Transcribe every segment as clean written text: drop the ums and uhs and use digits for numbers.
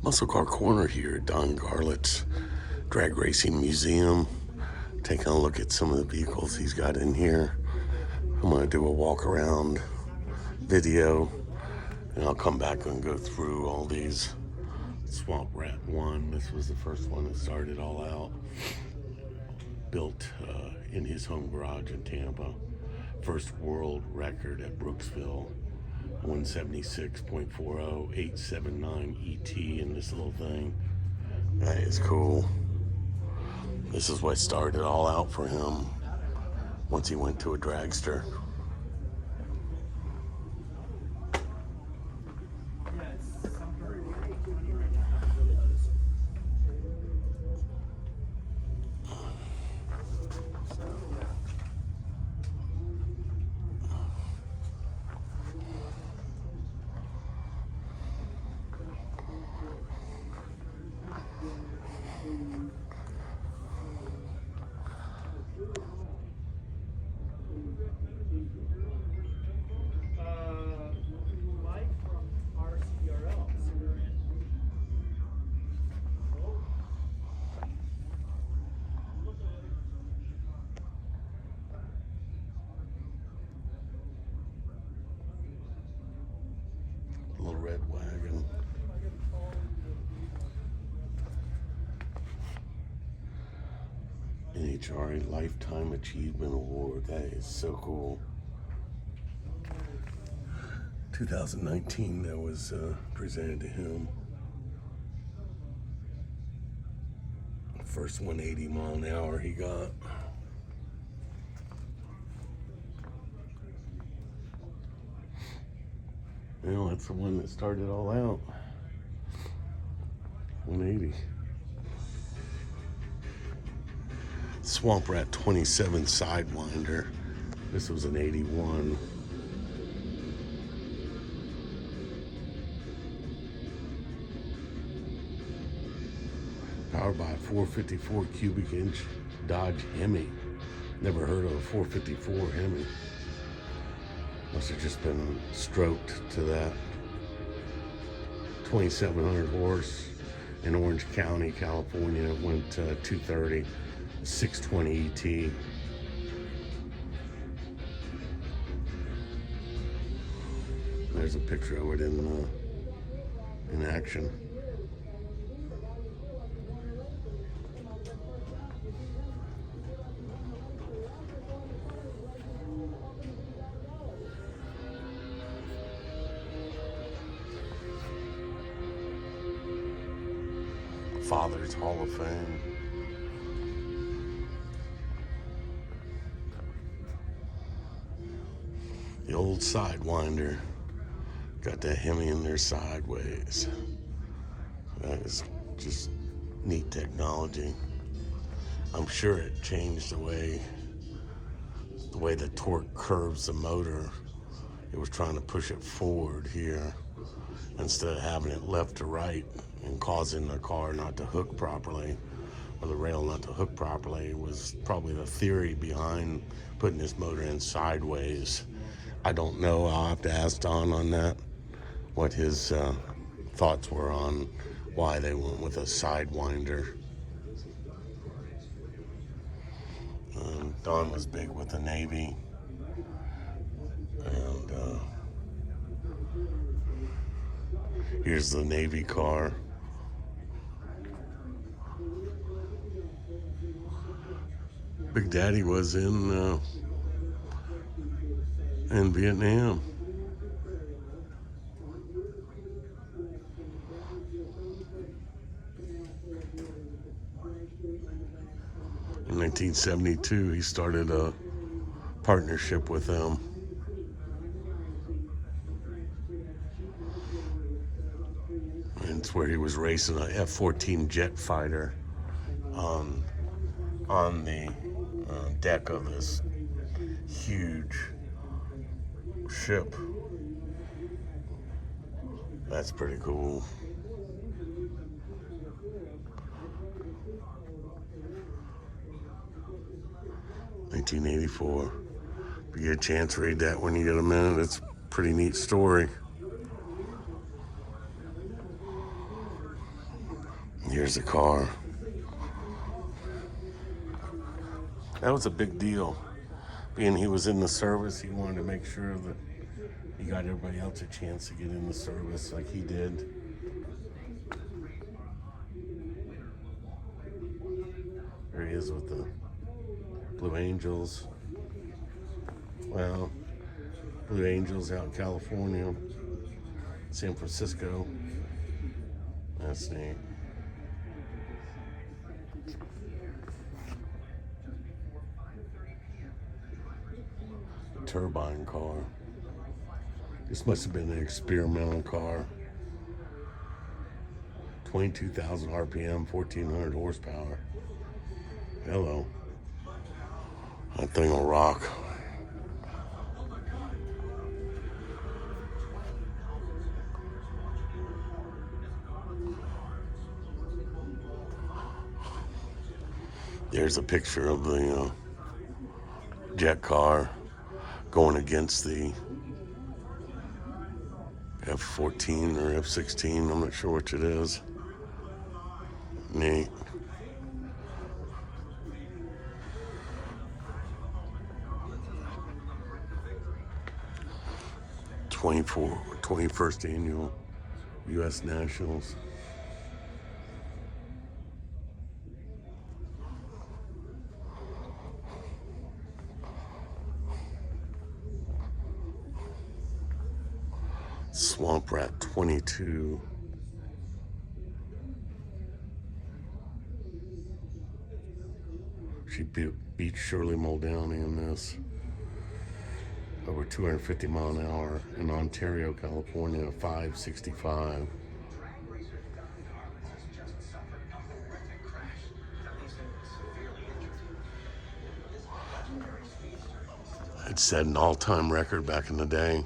Muscle Car Corner here at Don Garlits Drag Racing Museum. Taking a look at some of the vehicles he's got in here. I'm going to do a walk around video and I'll come back and go through all these. Swamp Rat 1, this was the first one that started all out. Built in his home garage in Tampa. First world record at Brooksville. 176.40, 879 ET in this little thing. That is cool. This is what started all out for him once he went to a dragster. Little red wagon. NHRA Lifetime Achievement Award. That is so cool. 2019 that was presented to him. First 180 mile an hour he got. Well, that's the one that started all out. 180. Swamp Rat 27 Sidewinder. This was an 81. Powered by a 454 cubic inch Dodge Hemi. Never heard of a 454 Hemi. Must have just been stroked to that. 2,700 horse in Orange County, California. It went 230, 620 ET. There's a picture of it in action. Father's Hall of Fame. The old Sidewinder. Got that Hemi in there sideways. That is just neat technology. I'm sure it changed the way the torque curves the motor. It was trying to push it forward here instead of having it left to right and causing the car not to hook properly, or the rail not to hook properly. Was probably the theory behind putting this motor in sideways. I don't know. I'll have to ask Don on that, what his thoughts were on why they went with a Sidewinder. Don was big with the Navy, and here's the Navy car. Big Daddy was in Vietnam. In 1972, he started a partnership with them. And it's where he was racing a F-14 jet fighter on the deck of this huge ship. That's pretty cool. $1984. If you get a chance, read that when you get a minute. It's a pretty neat story. Here's the car. That was a big deal. Being he was in the service, he wanted to make sure that he got everybody else a chance to get in the service like he did. There he is with the Blue Angels. Well, Blue Angels out in California, San Francisco. That's neat. Turbine car. This must have been an experimental car. 22,000 RPM, 1,400 horsepower. Hello. That thing will rock. There's a picture of the jet car going against the F-14 or F-16. I'm not sure which it is. Neat. '24, 21st annual U.S. Nationals. Swamp Rat 22. She beat Shirley Muldowney in this. Over 250 mile an hour in Ontario, California, 565. It set an all-time record back in the day.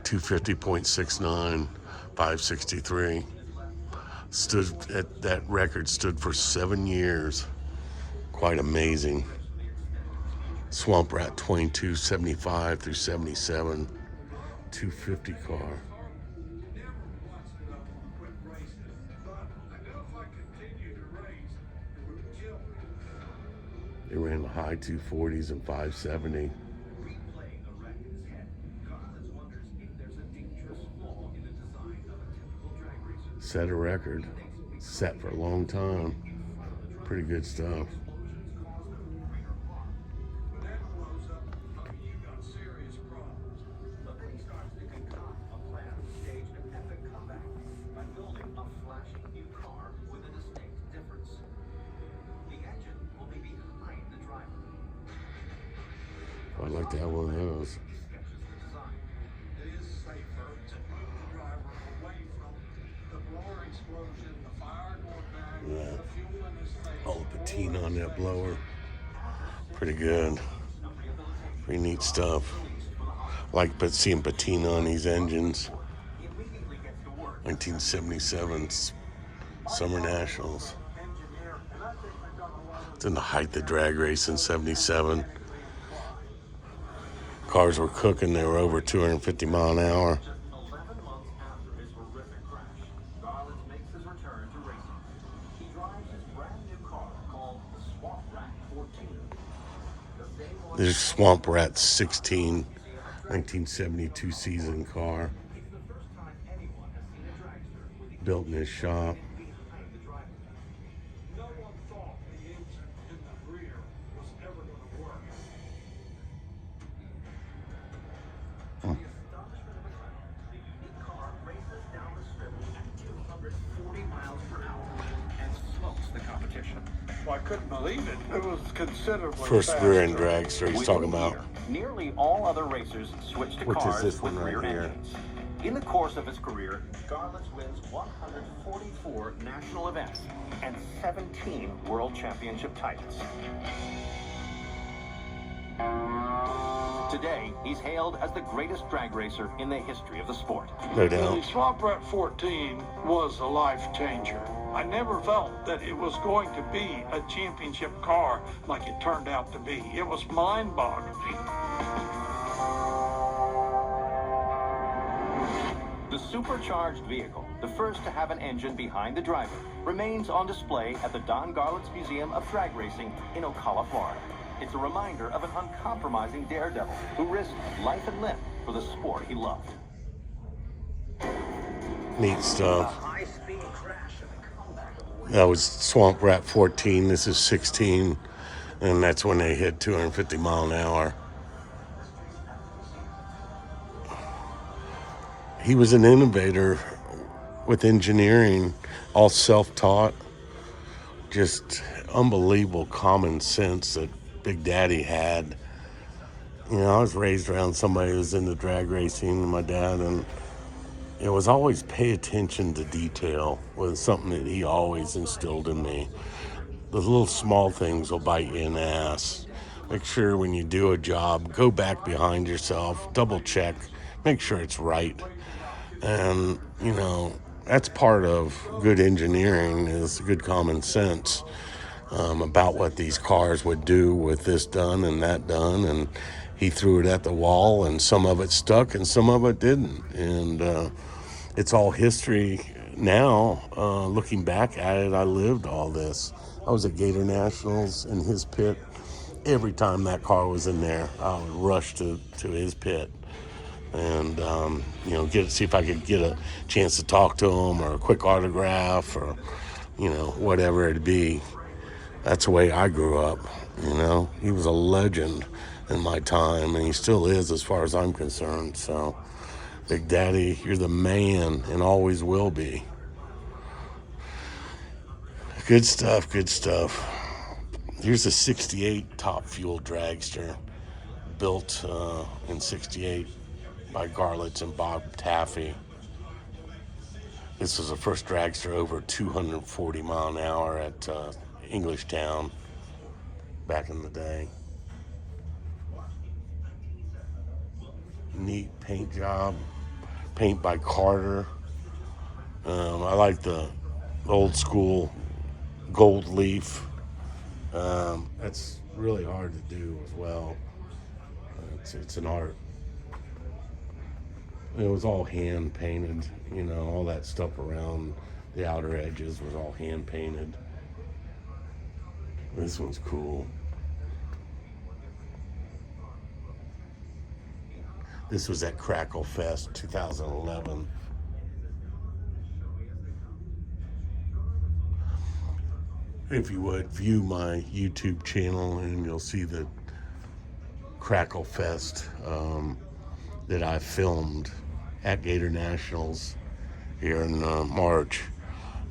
250.69, 563. That record stood for 7 years. Quite amazing. Swamp Rat 22, 75 through 77, 250 car. They ran the high 240s and 570. Set a record. Set for a long time. Pretty good stuff. I'd like to have one of those. Yeah. All the patina on that blower. Pretty good. Pretty neat stuff. Like seeing patina on these engines. 1977 Summer Nationals. It's in the height of drag race in 77. Cars were cooking. They were over 250 mile an hour. There's Swamp Rat 16, 1972 season car. Built in his shop. Well, I couldn't believe it. It was considerably First rear-end dragster he's talking about. Nearly all other racers switched to cars with rear engines. In the course of his career, Garlits wins 144 national events and 17 world championship titles. Today, he's hailed as the greatest drag racer in the history of the sport. No doubt. The Swamp Rat 14 was a life changer. I never felt that it was going to be a championship car like it turned out to be. It was mind-boggling. The supercharged vehicle, the first to have an engine behind the driver, remains on display at the Don Garlits Museum of Drag Racing in Ocala, Florida. It's a reminder of an uncompromising daredevil who risked life and limb for the sport he loved. Neat stuff. That was Swamp Rat 14. This is 16. And that's when they hit 250 mile an hour. He was an innovator with engineering, all self-taught. Just unbelievable common sense that Big Daddy had. You know, I was raised around somebody who was into drag racing, my dad, and it was always pay attention to detail was something that he always instilled in me. The little small things will bite you in the ass. Make sure when you do a job, go back behind yourself, double check, make sure it's right. And, you know, that's part of good engineering is good common sense about what these cars would do with this done and that done. And he threw it at the wall, and some of it stuck and some of it didn't. And it's all history now. Looking back at it, I lived all this. I was at Gator Nationals in his pit. Every time that car was in there, I would rush to his pit and, you know, see if I could get a chance to talk to him or a quick autograph or, you know, whatever it'd be. That's the way I grew up, you know. He was a legend in my time, and he still is as far as I'm concerned. So, Big Daddy, you're the man and always will be. Good stuff, good stuff. Here's a 68 top fuel dragster built in 68 by Garlits and Bob Taffy. This was the first dragster over 240 mile an hour at Englishtown back in the day. Neat paint job. Paint by Carter. I like the old school gold leaf. That's really hard to do as well. It's an art. It was all hand painted, you know, all that stuff around the outer edges was all hand painted. This one's cool. This was at Crackle Fest 2011. If you would, view my YouTube channel and you'll see the Crackle Fest that I filmed at Gator Nationals here in March.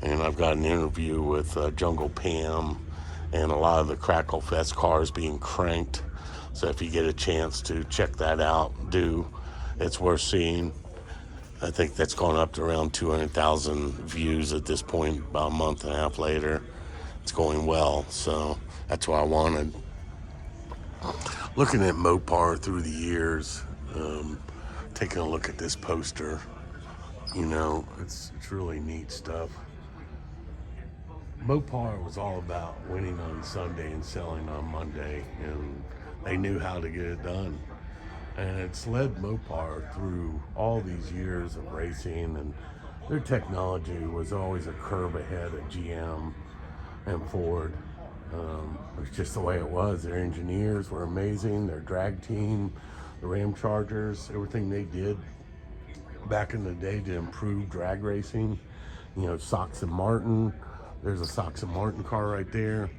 And I've got an interview with Jungle Pam and a lot of the Crackle Fest cars being cranked. So if you get a chance to check that out, it's worth seeing. I think that's gone up to around 200,000 views at this point, about a month and a half later. It's going well, so that's what I wanted. Looking at Mopar through the years, taking a look at this poster, you know, it's really neat stuff. Mopar was all about winning on Sunday and selling on Monday, and they knew how to get it done. And it's led Mopar through all these years of racing, and their technology was always a curve ahead of GM and Ford. It was just the way it was. Their engineers were amazing. Their drag team, the Ram Chargers, everything they did back in the day to improve drag racing. You know, Sox and Martin. There's a Sox and Martin car right there.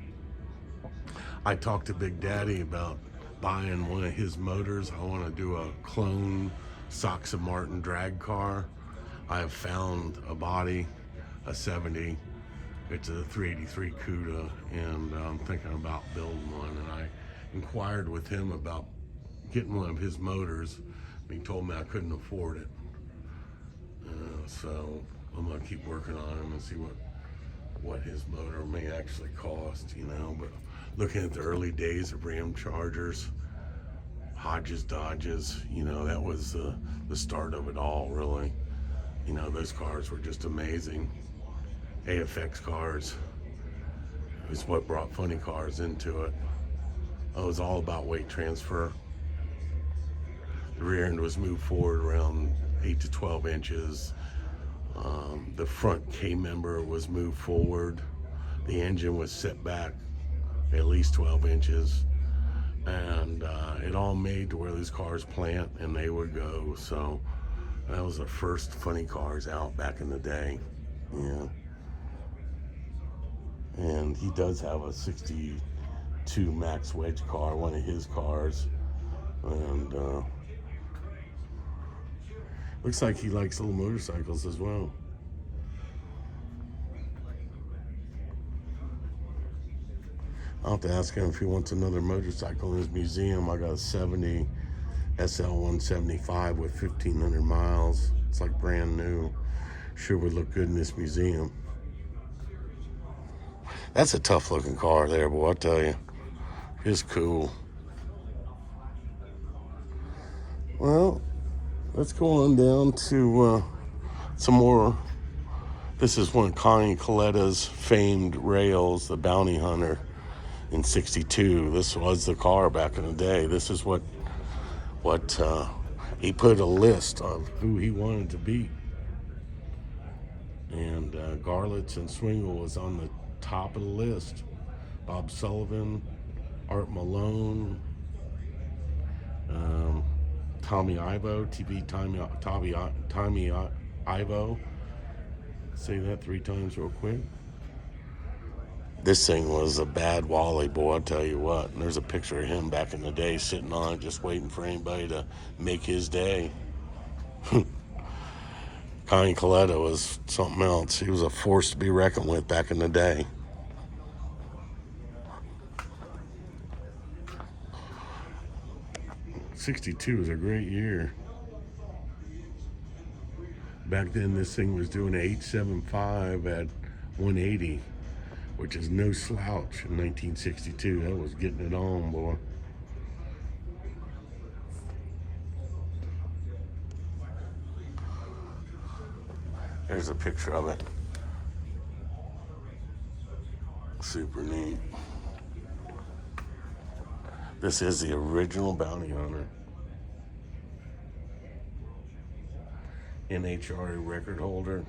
I talked to Big Daddy about buying one of his motors. I want to do a clone Sox and Martin drag car. I have found a body, a 70. It's a 383 CUDA, and I'm thinking about building one. And I inquired with him about getting one of his motors. He told me I couldn't afford it. So I'm gonna keep working on him and see what his motor may actually cost, you know. But looking at the early days of Ram Chargers, Hodges, Dodges, you know, that was the start of it all, really. You know, those cars were just amazing. AFX cars is what brought funny cars into it. It was all about weight transfer. The rear end was moved forward around 8 to 12 inches. The front K-member was moved forward. The engine was set back at least 12 inches. And it all made to where these cars plant and they would go. So that was the first funny cars out back in the day. Yeah. And he does have a 62 Max Wedge car, one of his cars. And looks like he likes little motorcycles as well. I'll have to ask him if he wants another motorcycle in his museum. I got a 70 SL 175 with 1,500 miles. It's like brand new. Sure would look good in this museum. That's a tough looking car there, boy, I tell you. It's cool. Well, let's go on down to some more. This is one of Connie Coletta's famed rails, the Bounty Hunter in '62. This was the car back in the day. This is what he put a list of who he wanted to beat. And Garlits and Swingle was on the top of the list. Bob Sullivan, Art Malone, Tommy Ivo, Tommy Ivo. Say that 3 times real quick. This thing was a bad Wally, boy, I'll tell you what. And there's a picture of him back in the day sitting on it, just waiting for anybody to make his day. Connie Coletta was something else. He was a force to be reckoned with back in the day. '62 was a great year. Back then, this thing was doing an 875 at 180, which is no slouch in 1962. That was getting it on, boy. There's a picture of it. Super neat. This is the original Bounty Hunter. NHRA record holder.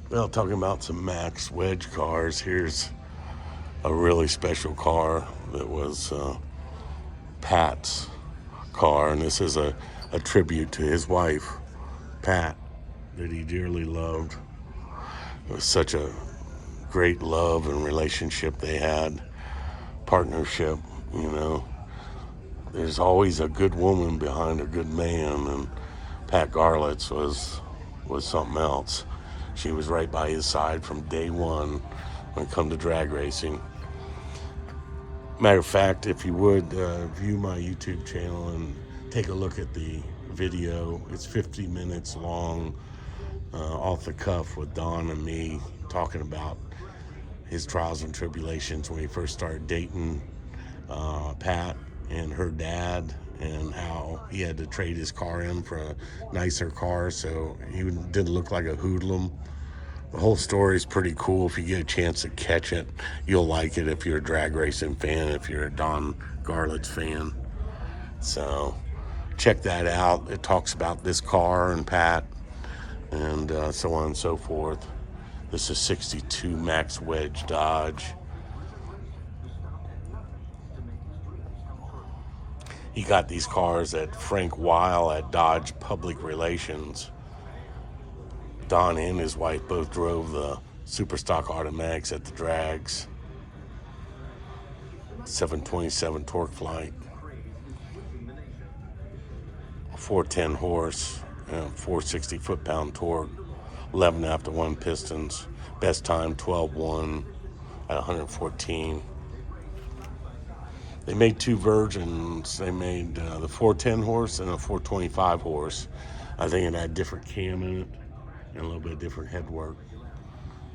Well, talking about some Max Wedge cars, here's a really special car that was Pat's car, and this is a tribute to his wife, Pat, that he dearly loved. It was such a great love and relationship they had, partnership, you know. There's always a good woman behind a good man, and Pat Garlits was something else. She was right by his side from day one when it come to drag racing. Matter of fact, if you would view my YouTube channel and take a look at the video, it's 50 minutes long, off the cuff with Don and me talking about his trials and tribulations when he first started dating Pat and her dad, and how he had to trade his car in for a nicer car so he didn't look like a hoodlum. The whole story is pretty cool. If you get a chance to catch it, you'll like it if you're a drag racing fan, if you're a Don Garlits fan. So check that out. It talks about this car and Pat and so on and so forth. This is 62 Max Wedge Dodge. He got these cars at Frank Weil at Dodge Public Relations. Don and his wife both drove the super stock automatics at the drags. 727 torque flight. 410 horse, 460 foot-pound torque, 11.5 to 1 pistons. Best time 12.1 at 114. They made 2 versions. They made the 410 horse and a 425 horse. I think it had different cam in it and a little bit different headwork.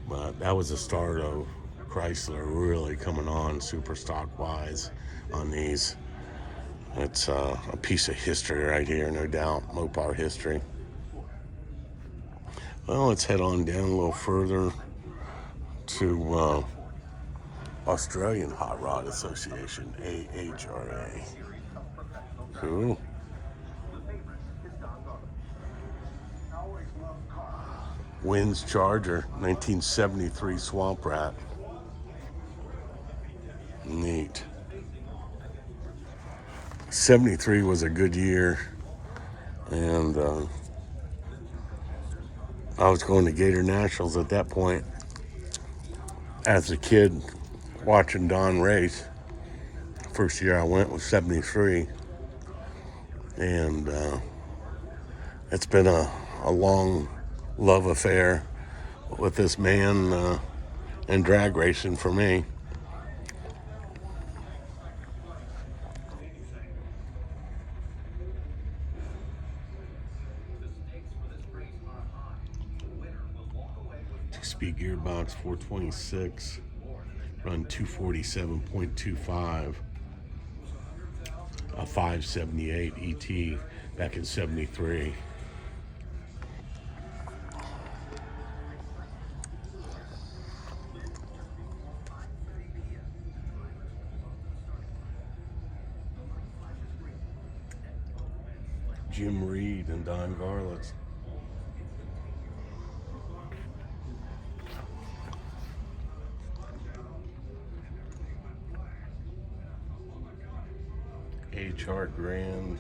But that was the start of Chrysler really coming on super stock wise on these. It's a piece of history right here, no doubt. Mopar history. Well, let's head on down a little further to Australian Hot Rod Association, AHRA. Cool. Wynn's Charger, 1973 Swamp Rat. Neat. 73 was a good year, and I was going to Gator Nationals at that point as a kid, watching Don race. First year I went was 73, and it's been a long love affair with this man and drag racing for me. Two-speed gearbox, 426, run 247.25, a 578 ET back in 73. Jim Reed and Don Garlits. HR Grand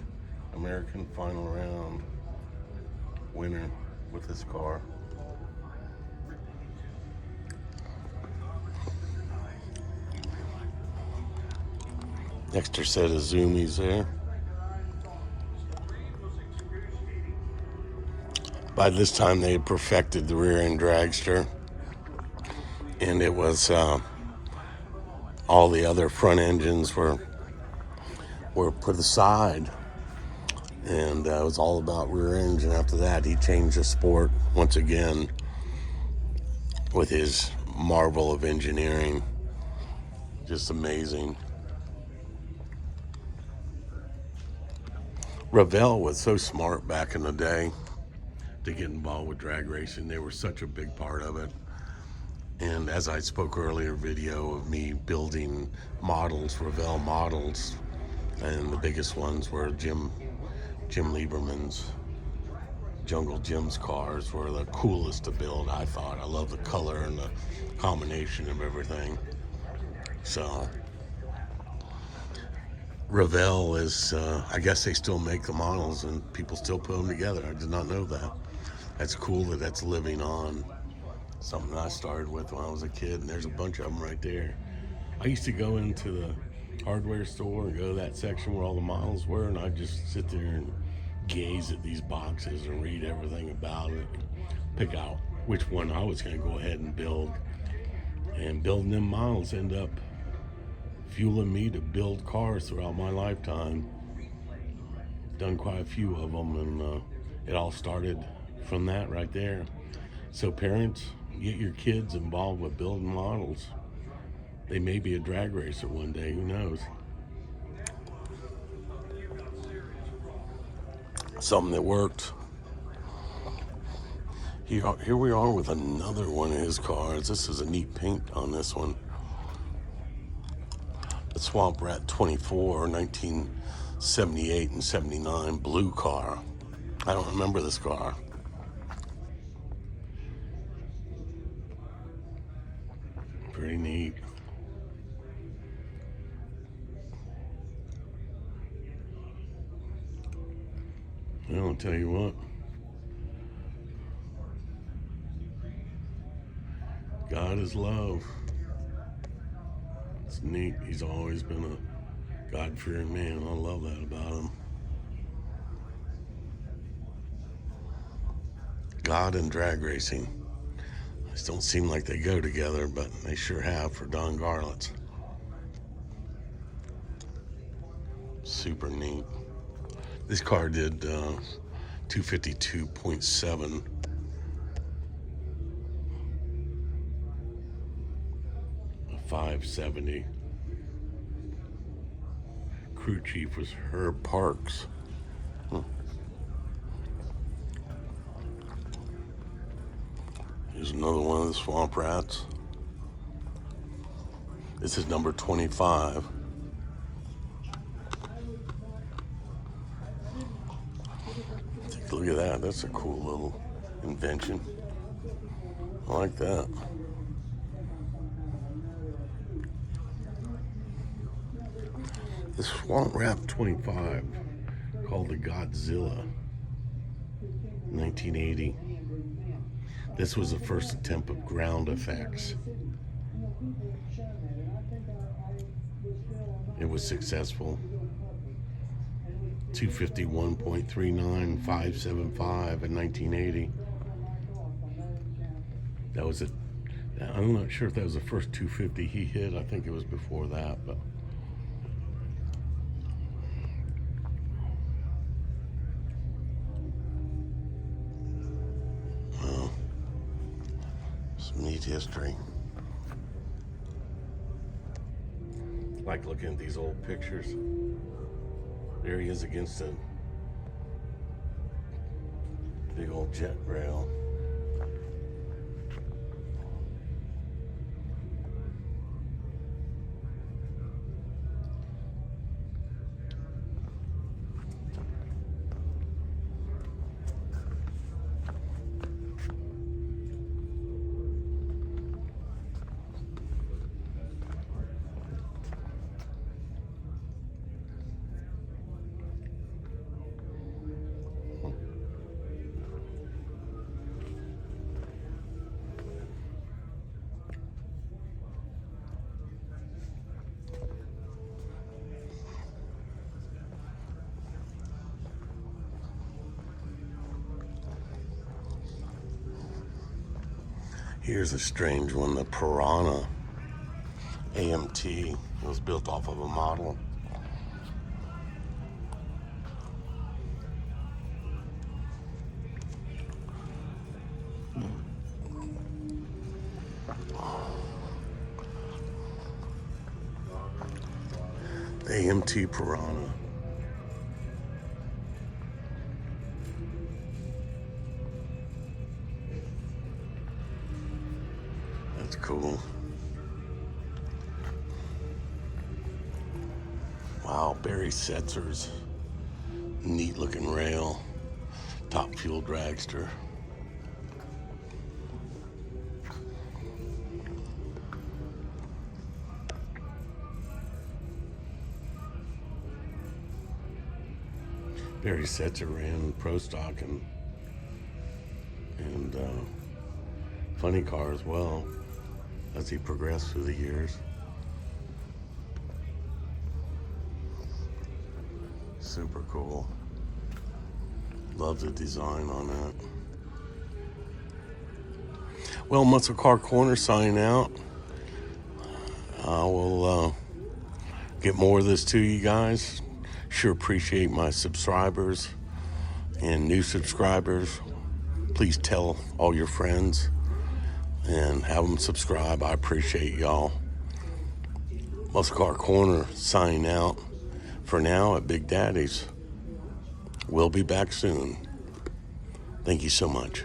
American Final Round winner with this car. Extra set of zoomies there. By this time they had perfected the rear end dragster, and it was all the other front engines were put aside, and it was all about rear ends. And after that he changed the sport once again with his marvel of engineering. Just amazing. Revell was so smart back in the day to get involved with drag racing. They were such a big part of it. And as I spoke earlier, video of me building models, Revell models, and the biggest ones were Jim Lieberman's Jungle Jim's cars were the coolest to build, I thought. I love the color and the combination of everything. So Revell is, I guess they still make the models and people still put them together. I did not know that. That's cool that that's living on. Something I started with when I was a kid, and there's a bunch of them right there. I used to go into the hardware store and go to that section where all the models were, and I'd just sit there and gaze at these boxes and read everything about it, pick out which one I was going to go ahead and build. And building them models end up fueling me to build cars throughout my lifetime. Done quite a few of them, and it all started from that right there. So parents, get your kids involved with building models. They may be a drag racer one day, who knows? Something that worked. Here we are with another one of his cars. This is a neat paint on this one. The Swamp Rat 24, 1978 and 79 blue car. I don't remember this car. Pretty neat. Well, I'll tell you what. God is love. It's neat. He's always been a God-fearing man. I love that about him. God and drag racing. Just don't seem like they go together, but they sure have for Don Garlits. Super neat. This car did 252.7. A 570. Crew chief was Herb Parks. Here's another one of the swamp rats. This is number 25. Take a look at that. That's a cool little invention. I like that. The Swamp Rat 25, called the Godzilla, 1980. This was the first attempt of ground effects. It was successful. 251.39575 in 1980. That was it. I'm not sure if that was the first 250 he hit. I think it was before that, but. Well, some neat history. I like looking at these old pictures. There he is against a big old jet rail. Here's a strange one, the Piranha AMT. It was built off of a model. The AMT Piranha. That's cool. Wow, Barry Setzer's neat looking rail. Top fuel dragster. Barry Setzer ran Pro Stock and funny car as well as he progressed through the years. Super cool. Love the design on that. Well, Muscle Car Corner signing out. I will get more of this to you guys. Sure appreciate my subscribers and new subscribers. Please tell all your friends and have them subscribe. I appreciate y'all. Muscle Car Corner signing out for now at Big Daddy's. We'll be back soon. Thank you so much.